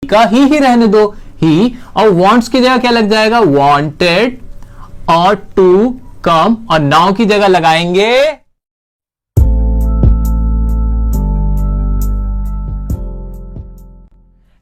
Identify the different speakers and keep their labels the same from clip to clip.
Speaker 1: का ही रहने दो, ही, और wants की जगह क्या लग जाएगा, wanted और to come, और now की जगह लगाएंगे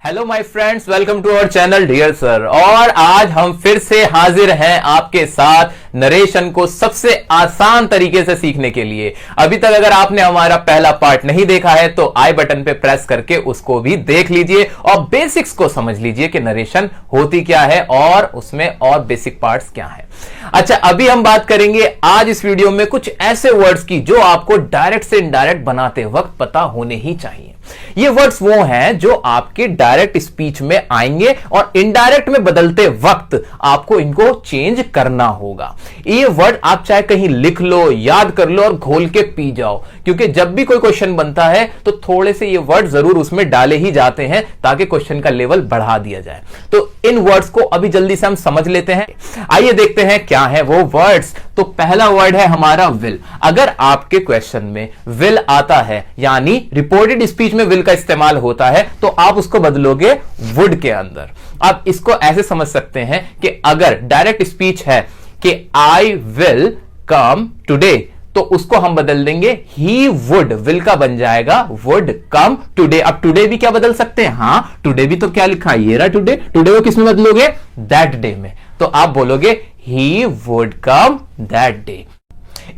Speaker 1: hello my friends, welcome to our channel dear sir. और आज हम फिर से हाजिर हैं आपके साथ नरेशन को सबसे आसान तरीके से सीखने के लिए। अभी तक अगर आपने हमारा पहला पार्ट नहीं देखा है तो आई बटन पे प्रेस करके उसको भी देख लीजिए और बेसिक्स को समझ लीजिए कि नरेशन होती क्या है और उसमें और बेसिक पार्ट्स क्या है। अच्छा, अभी हम बात करेंगे आज इस वीडियो में कुछ ऐसे वर्ड्स की जो आपको डायरेक्ट से इनडायरेक्ट बनाते वक्त पता होने ही चाहिए। ये वर्ड्स वो हैं जो आपके डायरेक्ट स्पीच में आएंगे और इनडायरेक्ट में बदलते वक्त आपको इनको चेंज करना होगा। ये वर्ड आप चाहे कहीं लिख लो, याद कर लो और घोल के पी जाओ, क्योंकि जब भी कोई क्वेश्चन बनता है तो थोड़े से ये वर्ड जरूर उसमें डाले ही जाते हैं ताकि क्वेश्चन का लेवल बढ़ा दिया जाए। तो इन वर्ड्स को अभी जल्दी से हम समझ लेते हैं। आइए देखते हैं क्या है वो वर्ड्स। तो पहला वर्ड है हमारा विल। अगर आपके क्वेश्चन में विल आता है, यानी रिपोर्टेड स्पीच में विल का इस्तेमाल होता है, तो आप उसको बदलोगे वुड के अंदर। आप इसको ऐसे समझ सकते हैं कि अगर डायरेक्ट स्पीच है कि आई विल कम टुडे, तो उसको हम बदल देंगे ही वुड, विल का बन जाएगा वुड कम टुडे। अब टुडे भी क्या बदल सकते हैं, हां टुडे भी तो क्या लिखा है, ये रहा टुडे। टुडे को किस में बदलोगे, दैट डे में, तो आप बोलोगे he would come that day.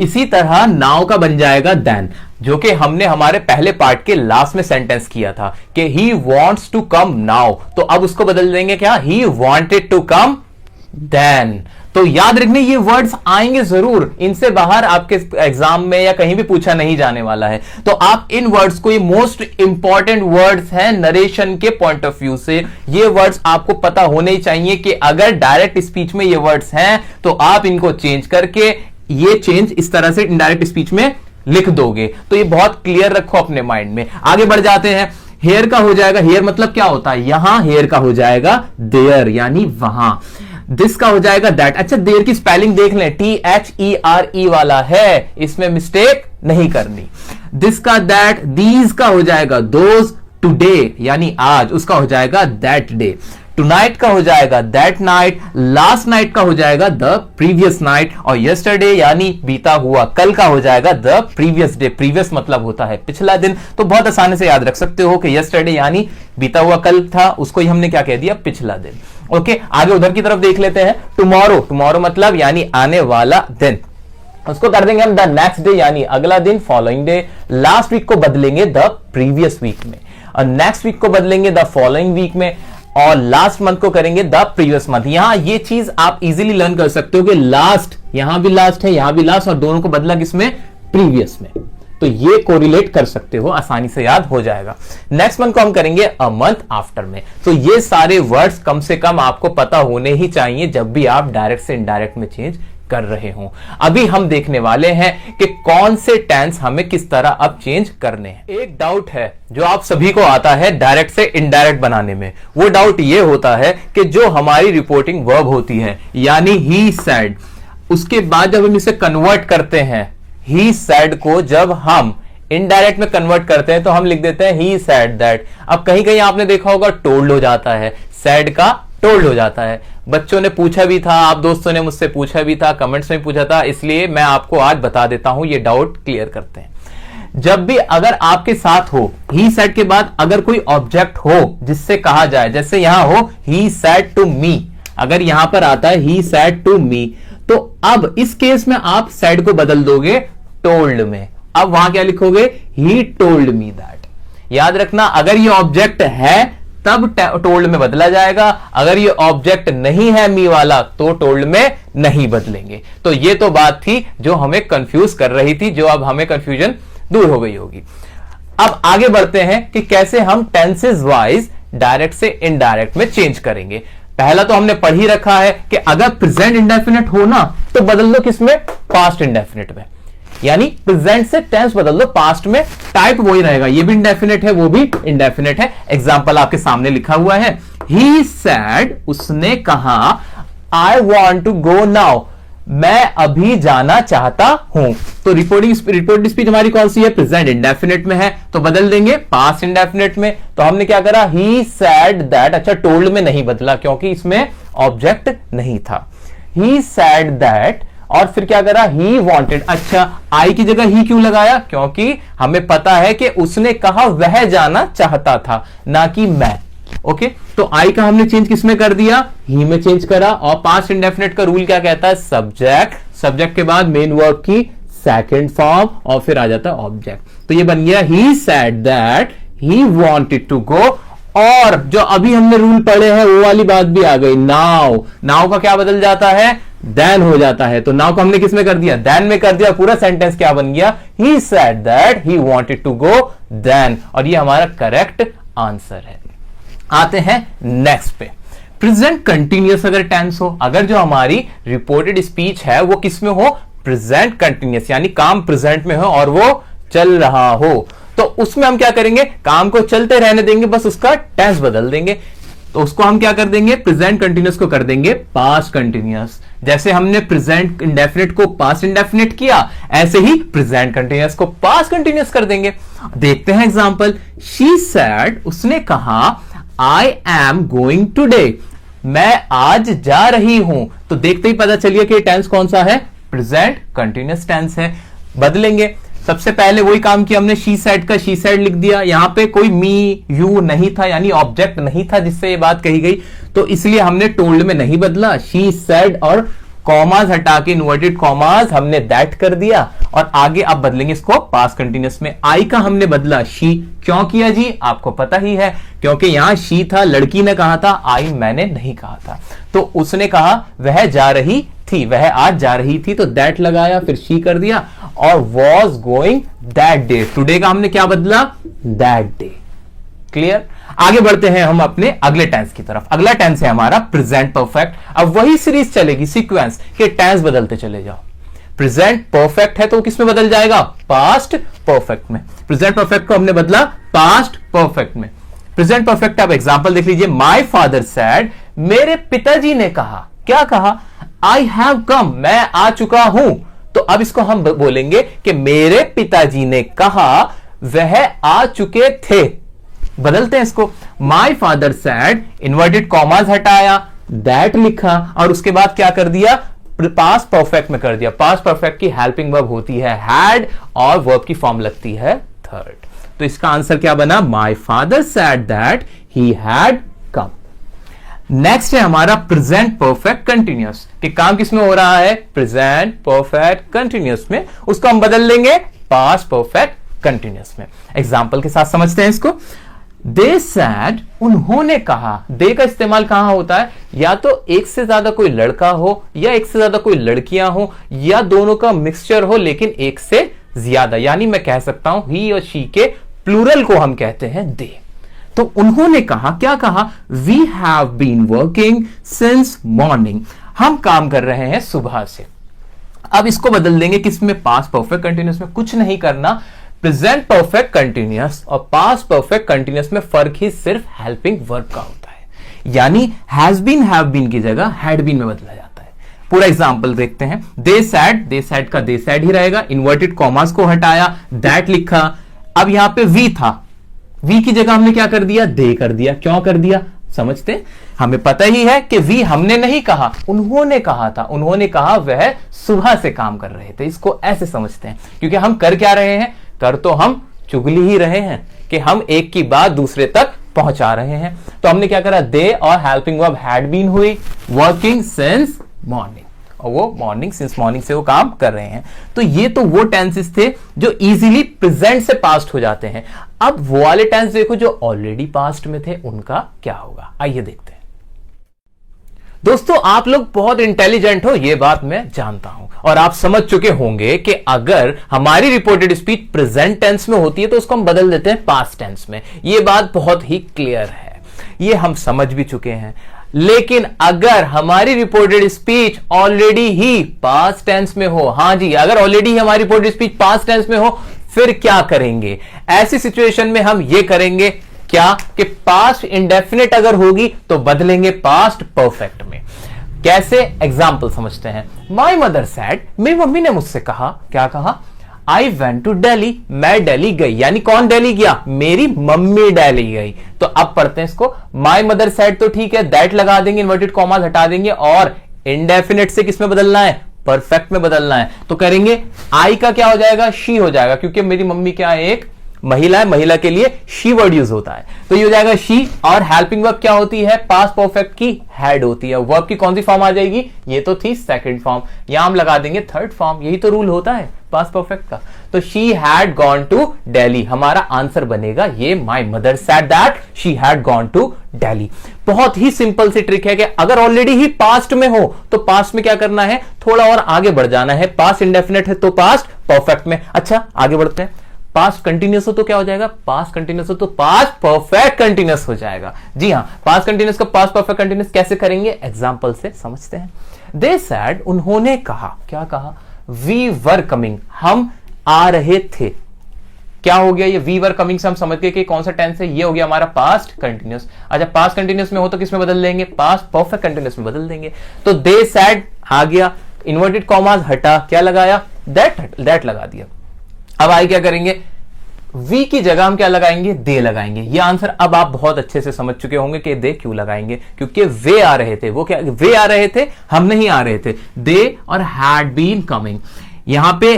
Speaker 1: इसी तरह नाउ का बन जाएगा देन, जो कि हमने हमारे पहले पार्ट के लास्ट में सेंटेंस किया था कि he wants to come now, तो अब उसको बदल देंगे क्या, he wanted to come then. तो याद रखने ये वर्ड्स आएंगे जरूर, इनसे बाहर आपके एग्जाम में या कहीं भी पूछा नहीं जाने वाला है। तो आप इन वर्ड्स को, ये मोस्ट इंपॉर्टेंट वर्ड्स हैं नरेशन के पॉइंट ऑफ व्यू से। ये वर्ड्स आपको पता होने ही चाहिए कि अगर डायरेक्ट स्पीच में ये वर्ड्स हैं तो आप इनको चेंज करके ये चेंज इस तरह से इनडायरेक्ट स्पीच में लिख दोगे। तो ये बहुत क्लियर रखो अपने माइंड में। आगे बढ़ जाते हैं। हेयर का हो जाएगा, हेयर मतलब क्या होता है, यहां हेयर का हो जाएगा देयर, यानी वहां। दिस का हो जाएगा दैट। अच्छा, देयर की स्पेलिंग देख लें, THERE वाला है, इसमें मिस्टेक नहीं करनी। दिस का दैट, दीज का हो जाएगा दोज, टुडे यानी आज, उसका हो जाएगा दैट डे। टुनाइट का हो जाएगा दैट नाइट, लास्ट नाइट का हो जाएगा द प्रीवियस नाइट, और यस्टरडे यानी बीता हुआ कल का हो जाएगा द प्रीवियस डे। प्रीवियस मतलब होता है पिछला दिन, तो बहुत आसानी से याद रख सकते हो कि यस्टरडे यानी बीता हुआ कल था, उसको ही हमने क्या कह दिया, पिछला दिन। ओके, आगे उधर की तरफ देख लेते हैं। टुमारो, टुमारो मतलब यानी आने वाला दिन, उसको कर देंगे हम द नेक्स्ट डे यानी अगला दिन, फॉलोइंग डे। लास्ट वीक को बदलेंगे द प्रीवियस वीक में, और नेक्स्ट वीक को बदलेंगे द फॉलोइंग वीक में, और लास्ट मंथ को करेंगे द प्रीवियस मंथ। यहां ये चीज आप इजीली लर्न कर सकते हो कि लास्ट, यहां भी लास्ट है, यहां भी लास्ट, और दोनों को बदला किसमें, प्रीवियस में। तो ये कोरिलेट कर सकते हो, आसानी से याद हो जाएगा। नेक्स्ट मंथ को हम करेंगे अ मंथ आफ्टर में। तो ये सारे वर्ड्स कम से कम आपको पता होने ही चाहिए जब भी आप डायरेक्ट से इनडायरेक्ट में चेंज कर रहे हो। अभी हम देखने वाले हैं कि कौन से टेंस हमें किस तरह अब चेंज करने हैं। एक डाउट है जो आप सभी को आता है डायरेक्ट से इनडायरेक्ट बनाने में। वो डाउट ये होता है कि जो हमारी रिपोर्टिंग वर्ब होती है, यानी ही सेड, उसके बाद जब हम इसे कन्वर्ट करते हैं, ही सेड को जब हम इनडायरेक्ट में कन्वर्ट करते हैं तो हम लिख देते हैं ही सेड दैट। अब कहीं कहीं आपने देखा होगा टोल्ड हो जाता है, सेड का टोल्ड हो जाता है। बच्चों ने पूछा भी था, आप दोस्तों ने मुझसे पूछा भी था, कमेंट्स में पूछा था, इसलिए मैं आपको आज बता देता हूं, ये डाउट क्लियर करते हैं। जब भी अगर आपके साथ हो ही सेड के बाद अगर कोई ऑब्जेक्ट हो जिससे कहा जाए, जैसे यहां हो ही सेड टू मी, अगर यहां पर आता है ही सेड टू मी, तो अब इस केस में आप सेड को बदल दोगे टोल्ड में। अब वहां क्या लिखोगे, ही टोल्ड मी दैट। याद रखना, अगर ये ऑब्जेक्ट है तब टोल्ड में बदला जाएगा, अगर ये ऑब्जेक्ट नहीं है मी वाला तो टोल्ड में नहीं बदलेंगे। तो ये तो बात थी जो हमें कंफ्यूज कर रही थी, जो अब हमें कंफ्यूजन दूर हो गई होगी। अब आगे बढ़ते हैं कि कैसे हम टेंसेस वाइज डायरेक्ट से इनडायरेक्ट में चेंज करेंगे। पहला तो हमने पढ़ ही रखा है कि अगर प्रेजेंट इंडेफिनिट हो ना तो बदल दो किसमें, पास्ट इंडेफिनिट में, यानी प्रेजेंट से टेंस बदल दो, पास्ट में टाइप वही रहेगा, ये भी इंडेफिनिट है वो भी इंडेफिनिट है। एग्जांपल आपके सामने लिखा हुआ है, ही सेड, उसने कहा, I want to go now, मैं अभी जाना चाहता हूं। तो रिपोर्टेड स्पीच हमारी कौन सी है? प्रेजेंट इंडेफिनिट में है, तो बदल देंगे पास्ट इंडेफिनिट में। तो हमने क्या करा? ही सैड दैट। अच्छा, टोल्ड में नहीं बदला क्योंकि इसमें ऑब्जेक्ट नहीं था। ही सैड दैट, और फिर क्या करा? He wanted. अच्छा, आई की जगह ही क्यों लगाया? क्योंकि हमें पता है कि उसने कहा वह जाना चाहता था, ना कि मैं। ओके, तो आई का हमने चेंज किसमें कर दिया? ही में चेंज करा। और पास्ट इंडेफिनिट का रूल क्या कहता है? सब्जेक्ट, सब्जेक्ट के बाद मेन वर्ब की सेकंड फॉर्म, और फिर आ जाता है ऑब्जेक्ट। तो ये बन गया he said that he wanted to go. और जो अभी हमने रूल पढ़े हैं वो वाली बात भी आ गई, नाउ। नाउ का क्या बदल जाता है? देन हो जाता है। तो नाउ को हमने किसमें कर दिया? देन में कर दिया। पूरा सेंटेंस क्या बन गया? He said that he wanted to go then. और ये हमारा करेक्ट आंसर है। आते हैं नेक्स्ट पे। प्रेजेंट कंटिन्यूअस अगर टेंस हो, अगर जो हमारी रिपोर्टेड स्पीच है वो किसमें हो? प्रेजेंट कंटिन्यूअस, यानी काम प्रेजेंट में हो और वो चल रहा हो, तो उसमें हम क्या करेंगे? काम को चलते रहने देंगे, बस उसका टेंस बदल देंगे। तो उसको हम क्या कर देंगे? प्रेजेंट कंटिन्यूअस को कर देंगे पास्ट कंटिन्यूअस। जैसे हमने प्रेजेंट इंडेफिनिट को पास्ट इंडेफिनिट किया, ऐसे ही प्रेजेंट कंटिन्यूअस को पास्ट कंटिन्यूअस कर देंगे। देखते हैं एग्जांपल। शी सैड, उसने कहा, आई एम गोइंग टुडे, मैं आज जा रही हूं। तो देखते ही पता चलिए कि टेंस कौन सा है? प्रेजेंट कंटिन्यूअस टेंस है। बदलेंगे। सबसे पहले वही काम किया हमने, शी सैड का शी सैड लिख दिया। यहां पे कोई मी यू नहीं था, यानी ऑब्जेक्ट नहीं था जिससे ये बात कही गई, तो इसलिए हमने टोल्ड में नहीं बदला। शी सैड और कॉमास हटा के इन्वर्टेड कॉमास हमने दैट कर दिया। और आगे अब बदलेंगे इसको पास्ट कंटिन्यूअस में। आई का हमने बदला शी। क्यों किया जी? आपको पता ही है, क्योंकि यहां शी था, लड़की ने कहा था, आई मैंने नहीं कहा था। तो उसने कहा वह जा रही थी, वह आज जा रही थी, तो दैट लगाया, फिर शी कर दिया। और was going that day, today का हमने क्या बदला? That day. क्लियर? आगे बढ़ते हैं हम अपने अगले टेंस की तरफ। अगला टेंस है हमारा प्रेजेंट परफेक्ट। अब वही सीरीज चलेगी, सीक्वेंस के टेंस बदलते चले जाओ। प्रेजेंट परफेक्ट है तो किसमें बदल जाएगा? पास्ट परफेक्ट में। प्रेजेंट परफेक्ट को हमने बदला पास्ट परफेक्ट में। प्रेजेंट परफेक्ट, आप एग्जांपल देख लीजिए। माय फादर सैड, मेरे पिताजी ने कहा। क्या कहा? आई हैव कम, मैं आ चुका हूं। तो अब इसको हम बोलेंगे कि मेरे पिताजी ने कहा वह आ चुके थे। बदलते हैं इसको। My father sad, inverted commas हटाया, दैट लिखा, और उसके बाद क्या कर दिया? पास्ट परफेक्ट में कर दिया। पास्ट परफेक्ट की हेल्पिंग वर्ब होती है हैड, और वर्ब की फॉर्म लगती है थर्ड। तो इसका आंसर क्या बना? My father sad that he had come. Next है हमारा प्रेजेंट परफेक्ट कंटिन्यूअस। कि काम किसमें हो रहा है? प्रेजेंट परफेक्ट कंटिन्यूअस में। उसको हम बदल लेंगे पास्ट परफेक्ट कंटिन्यूअस में। एग्जांपल के साथ समझते हैं इसको। दे सैड, उन्होंने कहा। दे का इस्तेमाल कहां होता है? या तो एक से ज्यादा कोई लड़का हो, या एक से ज्यादा कोई लड़कियां हो, या दोनों का मिक्सचर हो लेकिन एक से ज्यादा, यानी मैं कह सकता हूं ही और शी के प्लूरल को हम कहते हैं दे। तो उन्होंने कहा, क्या कहा? We have been working since morning, हम काम कर रहे हैं सुबह से। अब इसको बदल देंगे किसमें? पास्ट परफेक्ट कंटिन्यूअस में। कुछ नहीं करना। प्रेजेंट परफेक्ट कंटिन्यूअस और पास्ट परफेक्ट कंटिन्यूअस में फर्क ही सिर्फ हेल्पिंग वर्ब का होता है, यानी हैज बीन हैव बीन की जगह हैड बीन में बदला जाता है। पूरा एग्जांपल देखते हैं। दे सैड का दे सैड ही रहेगा, इन्वर्टेड कॉमास को हटाया, दैट लिखा। अब यहां पे वी था, वी की जगह हमने क्या कर दिया? दे कर दिया। क्यों कर दिया? समझते? हमें पता ही है कि वी हमने नहीं कहा, उन्होंने कहा था। उन्होंने कहा वह सुबह से काम कर रहे थे। इसको ऐसे समझते हैं, क्योंकि हम कर क्या रहे हैं? कर तो हम चुगली ही रहे हैं कि हम एक की बात दूसरे तक पहुंचा रहे हैं। तो हमने क्या करा? दे और हेल्पिंग वर्ब हैड बीन हुई, वर्किंग सिंस मॉर्निंग, और वो मॉर्निंग सिंस मॉर्निंग से वो काम कर रहे हैं। तो ये तो वो टेंसेस थे जो इजीली प्रेजेंट से पास्ट हो जाते हैं। अब वो वाले टेंस देखो जो ऑलरेडी पास्ट में थे, उनका क्या होगा? आइए देखते हैं। दोस्तों, आप लोग बहुत इंटेलिजेंट हो, ये बात मैं जानता हूं, और आप समझ चुके होंगे कि अगर हमारी रिपोर्टेड स्पीच प्रेजेंट टेंस में होती है तो उसको हम बदल देते हैं पास्ट टेंस में। यह बात बहुत ही क्लियर है, ये हम समझ भी चुके हैं। लेकिन अगर हमारी रिपोर्टेड स्पीच ऑलरेडी ही पास्ट टेंस में हो, हां जी, अगर ऑलरेडी हमारी रिपोर्टेड स्पीच पास्ट टेंस में हो, फिर क्या करेंगे? ऐसी सिचुएशन में हम ये करेंगे क्या कि पास्ट इंडेफिनिट अगर होगी तो बदलेंगे पास्ट परफेक्ट में। कैसे, एग्जाम्पल समझते हैं। माई मदर सेड, मेरी मम्मी ने मुझसे कहा, क्या कहा, आई वेंट टू दिल्ली, मैं दिल्ली गई। यानी कौन दिल्ली गया, मेरी मम्मी दिल्ली गई। तो अब पढ़ते हैं इसको। माई मदर सेड तो ठीक है, दैट लगा देंगे, इन्वर्टेड कॉमास हटा देंगे और इंडेफिनिट से किस में बदलना है, परफेक्ट में बदलना है। तो करेंगे आई का क्या हो जाएगा, शी हो जाएगा, क्योंकि मेरी मम्मी क्या है, एक महिला है, महिला के लिए शी वर्ड यूज होता है, तो ये हो जाएगा शी। और हेल्पिंग वर्ब क्या होती है, पास्ट परफेक्ट की हैड होती है। वर्ब की कौन सी फॉर्म आ जाएगी, ये तो थी सेकंड फॉर्म, यहां हम लगा देंगे थर्ड फॉर्म। यही तो रूल होता है पास्ट परफेक्ट का। तो she had gone to Delhi, हमारा आंसर बनेगा ये, my mother said that she had gone to Delhi. बहुत ही सिंपल सी ट्रिक है कि अगर ऑलरेडी ही पास्ट में हो तो पास्ट में क्या करना है, थोड़ा और आगे बढ़ जाना है। पास्ट इंडेफिनिट है तो पास्ट परफेक्ट में। अच्छा आगे बढ़ते हैं। पास्ट कंटिन्यूस हो तो क्या हो जाएगा, पास्ट कंटिन्यूस हो तो पास्ट परफेक्ट कंटिन्यूस हो जाएगा। जी हां, पास्ट कंटिन्यूस का पास्ट परफेक्ट कंटिन्यूस कैसे करेंगे, एग्जांपल से समझते हैं। दे सेड, उन्होंने कहा, क्या कहा, वी वर कमिंग, हम आ रहे थे। क्या हो गया ये, वी वर कमिंग से हम समझ गए कि कौन सा टेंस है, ये हो गया हमारा पास्ट कंटिन्यूस। अच्छा पास्ट कंटिन्यूस में हो तो किस में बदल देंगे, पास्ट परफेक्ट कंटिन्यूस में बदल देंगे। तो दे सेड आ गया, इन्वर्टेड कॉमास हटा, क्या लगाया, दैट लगा दिया। अब आगे क्या करेंगे, वी की जगह हम क्या लगाएंगे, दे लगाएंगे। ये आंसर अब आप बहुत अच्छे से समझ चुके होंगे कि दे क्यों लगाएंगे, क्योंकि वे आ रहे थे। वो क्या, वे आ रहे थे, हम नहीं आ रहे थे। दे और हैड बीन कमिंग, यहां पे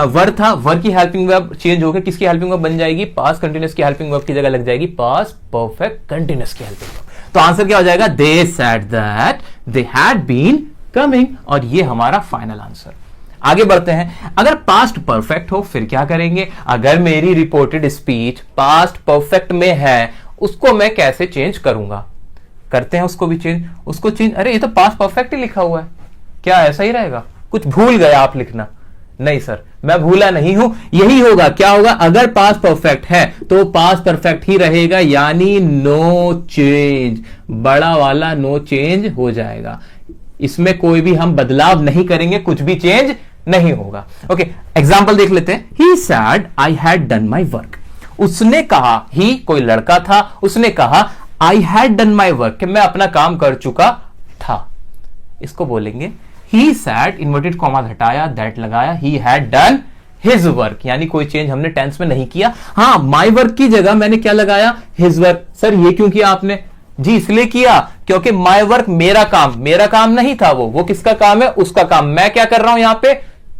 Speaker 1: वर था, वर की हेल्पिंग वर्ब चेंज होकर किसकी हेल्पिंग वर्ब बन जाएगी, पास्ट कंटिन्यूस की हेल्पिंग वर्ब की जगह लग जाएगी पास्ट परफेक्ट कंटिन्यूस की हेल्पिंग वर्ब। तो आंसर क्या हो जाएगा, they said that they had been coming, और ये हमारा फाइनल आंसर। आगे बढ़ते हैं। अगर पास्ट परफेक्ट हो फिर क्या करेंगे, अगर मेरी रिपोर्टेड स्पीच पास्ट परफेक्ट में है उसको मैं कैसे चेंज करूंगा, करते हैं उसको भी चेंज। उसको चेंज, अरे ये तो पास्ट परफेक्ट ही लिखा हुआ है, क्या ऐसा ही रहेगा, कुछ भूल गया आप लिखना। नहीं सर मैं भूला नहीं हूं, यही होगा। क्या होगा, अगर पास्ट परफेक्ट है तो पास्ट परफेक्ट ही रहेगा, यानी नो चेंज, बड़ा वाला नो चेंज हो जाएगा। इसमें कोई भी हम बदलाव नहीं करेंगे, कुछ भी चेंज नहीं होगा। ओके एग्जाम्पल देख लेते हैं। He said I had done my work, उसने कहा, ही कोई लड़का था, उसने कहा I had done my work, कि मैं अपना काम कर चुका था। इसको बोलेंगे ही सैड, इन्वर्टेड कॉमा हटाया, दैट लगाया, he had done his work, यानी कोई चेंज हमने टेंस में नहीं किया। हाँ माई वर्क की जगह मैंने क्या लगाया, हिज वर्क। सर ये क्यों किया आपने, जी इसलिए किया क्योंकि माई वर्क मेरा काम नहीं था, वो किसका काम है, उसका काम। मैं क्या कर रहा हूं, यहां पे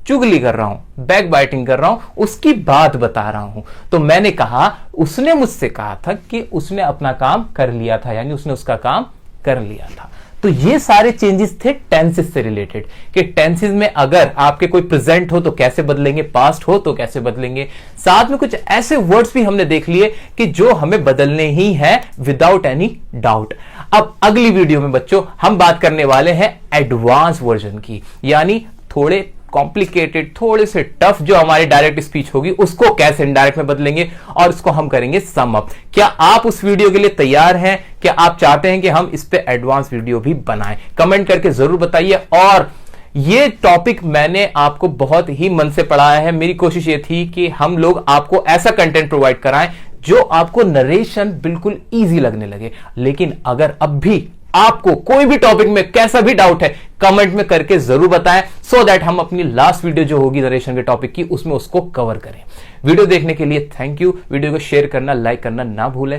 Speaker 1: चुगली कर रहा हूं, बैक बाइटिंग कर रहा हूं, उसकी बात बता रहा हूं। तो मैंने कहा, उसने मुझसे कहा था कि उसने अपना काम कर लिया था, यानी उसने उसका काम कर लिया था। तो ये सारे चेंजेस थे टेंसेस से रिलेटेड, कि टेंसेस में अगर आपके कोई प्रेजेंट हो तो कैसे बदलेंगे, पास्ट हो तो कैसे बदलेंगे। साथ में कुछ ऐसे वर्ड्स भी हमने देख लिए कि जो हमें बदलने ही हैं विदाउट एनी डाउट। अब अगली वीडियो में बच्चों हम बात करने वाले हैं एडवांस वर्जन की, यानी थोड़े कॉम्प्लिकेटेड, थोड़े से टफ जो हमारी डायरेक्ट स्पीच होगी उसको कैसे इनडायरेक्ट में बदलेंगे, और इसको हम करेंगे सम अप। क्या आप उस वीडियो के लिए तैयार हैं, क्या आप चाहते हैं कि हम इस पे एडवांस वीडियो भी बनाएं, कमेंट करके जरूर बताइए। और ये टॉपिक मैंने आपको बहुत ही मन से पढ़ाया है, मेरी कोशिश ये थी कि हम लोग आपको ऐसा कंटेंट प्रोवाइड कराएं जो आपको नरेशन बिल्कुल ईजी लगने लगे। लेकिन अगर अब भी आपको कोई भी टॉपिक में कैसा भी डाउट है कमेंट में करके जरूर बताएं, सो दैट हम अपनी लास्ट वीडियो जो होगी नरेशन के टॉपिक की उसमें उसको कवर करें। वीडियो देखने के लिए थैंक यू। वीडियो को शेयर करना, लाइक करना ना भूलें।